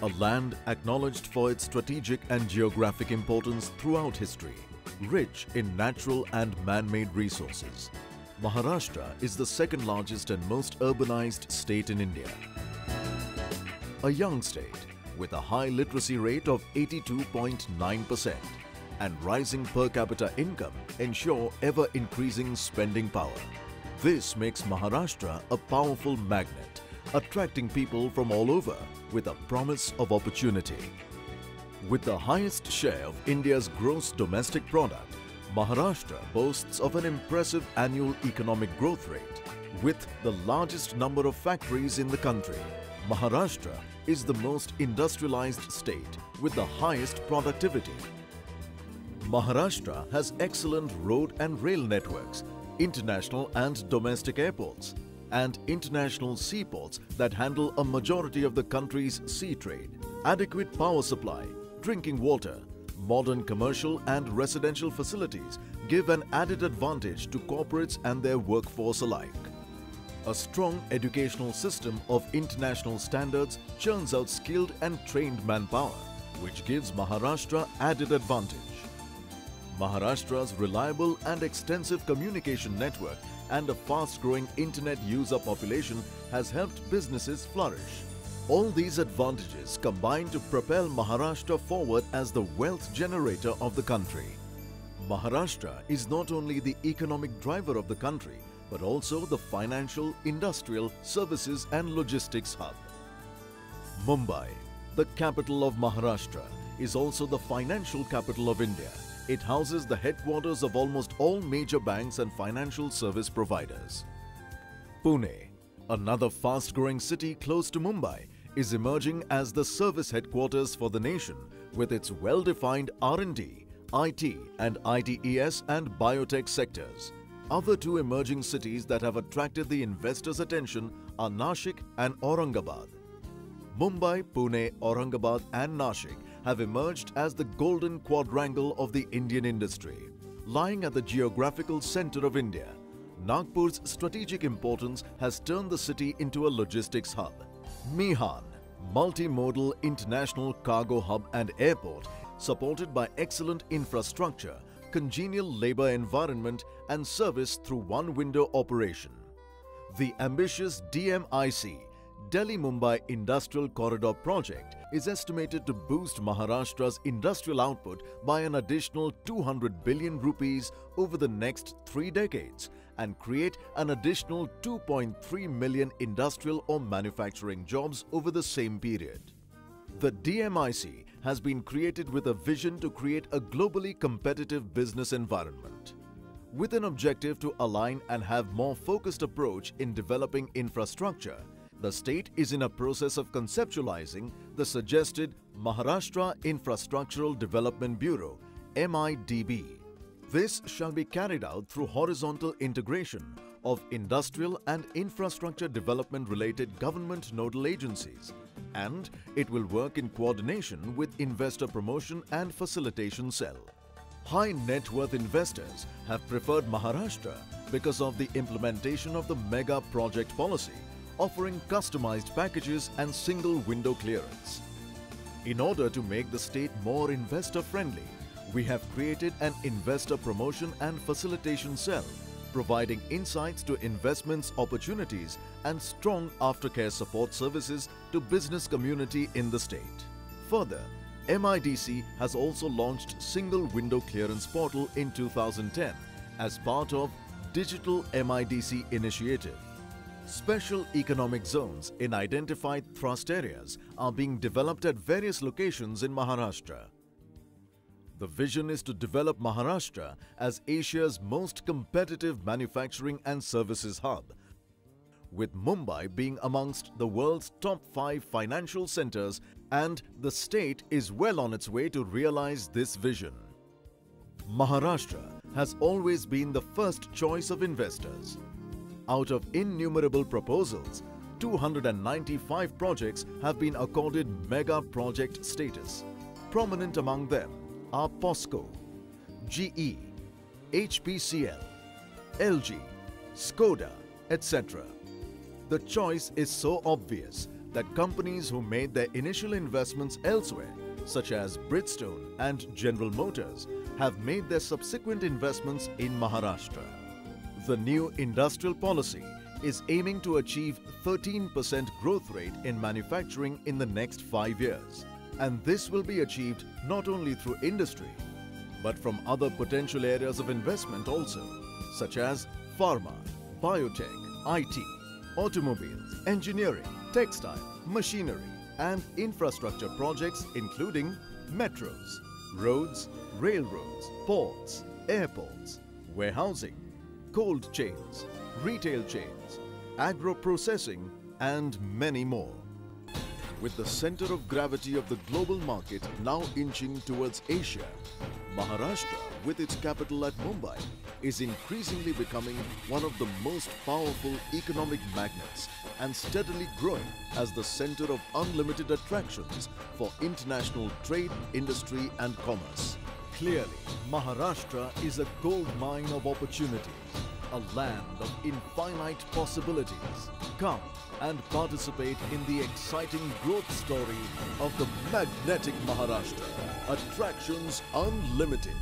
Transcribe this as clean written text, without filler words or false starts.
a land acknowledged for its strategic and geographic importance throughout history, rich in natural and man-made resources. Maharashtra is the second largest and most urbanized state in India. A young state with a high literacy rate of 82.9% and rising per capita income ensure ever-increasing spending power. This makes Maharashtra a powerful magnet, attracting people from all over with a promise of opportunity. With the highest share of India's gross domestic product, Maharashtra boasts of an impressive annual economic growth rate. With the largest number of factories in the country, Maharashtra is the most industrialized state with the highest productivity. Maharashtra has excellent road and rail networks, international and domestic airports, and international seaports that handle a majority of the country's sea trade, adequate power supply, drinking water, modern commercial and residential facilities give an added advantage to corporates and their workforce alike. A strong educational system of international standards churns out skilled and trained manpower, which gives Maharashtra added advantage. Maharashtra's reliable and extensive communication network and a fast-growing internet user population has helped businesses flourish. All these advantages combine to propel Maharashtra forward as the wealth generator of the country. Maharashtra is not only the economic driver of the country, but also the financial, industrial, services and logistics hub. Mumbai, the capital of Maharashtra, is also the financial capital of India. It houses the headquarters of almost all major banks and financial service providers. Pune, another fast-growing city close to Mumbai, is emerging as the service headquarters for the nation with its well-defined R&D, IT and ITES and biotech sectors. Other two emerging cities that have attracted the investors' attention are Nashik and Aurangabad. Mumbai, Pune, Aurangabad and Nashik have emerged as the golden quadrangle of the Indian industry. Lying at the geographical center of India, Nagpur's strategic importance has turned the city into a logistics hub. Mihan, multimodal international cargo hub and airport, supported by excellent infrastructure, congenial labor environment and service through one-window operation. The ambitious DMIC, Delhi-Mumbai Industrial Corridor project, is estimated to boost Maharashtra's industrial output by an additional 200 billion rupees over the next 3 decades and create an additional 2.3 million industrial or manufacturing jobs over the same period. The DMIC has been created with a vision to create a globally competitive business environment. With an objective to align and have more focused approach in developing infrastructure, the state is in a process of conceptualizing the suggested Maharashtra Infrastructural Development Bureau (MIDB). This shall be carried out through horizontal integration of industrial and infrastructure development related government nodal agencies, and it will work in coordination with Investor Promotion and Facilitation Cell. High net worth investors have preferred Maharashtra because of the implementation of the mega project policy, offering customized packages and single window clearance. In order to make the state more investor friendly, we have created an Investor Promotion and Facilitation Cell, providing insights to investments opportunities and strong aftercare support services to business community in the state. Further, MIDC has also launched Single Window Clearance Portal in 2010 as part of Digital MIDC initiative. Special economic zones in identified thrust areas are being developed at various locations in Maharashtra. The vision is to develop Maharashtra as Asia's most competitive manufacturing and services hub, with Mumbai being amongst the world's top 5 financial centers, and the state is well on its way to realize this vision. Maharashtra has always been the first choice of investors. Out of innumerable proposals, 295 projects have been accorded mega project status. Prominent among them are POSCO, GE, HPCL, LG, Skoda, etc. The choice is so obvious that companies who made their initial investments elsewhere, such as Bridgestone and General Motors, have made their subsequent investments in Maharashtra. The new industrial policy is aiming to achieve 13% growth rate in manufacturing in the next 5 years. And this will be achieved not only through industry, but from other potential areas of investment also, such as pharma, biotech, IT, automobiles, engineering, textile, machinery, and infrastructure projects including metros, roads, railroads, ports, airports, warehousing, cold chains, retail chains, agro-processing, and many more. With the center of gravity of the global market now inching towards Asia, Maharashtra, with its capital at Mumbai, is increasingly becoming one of the most powerful economic magnets and steadily growing as the center of unlimited attractions for international trade, industry, and commerce. Clearly, Maharashtra is a gold mine of opportunities, a land of infinite possibilities. Come and participate in the exciting growth story of the magnetic Maharashtra. Attractions unlimited.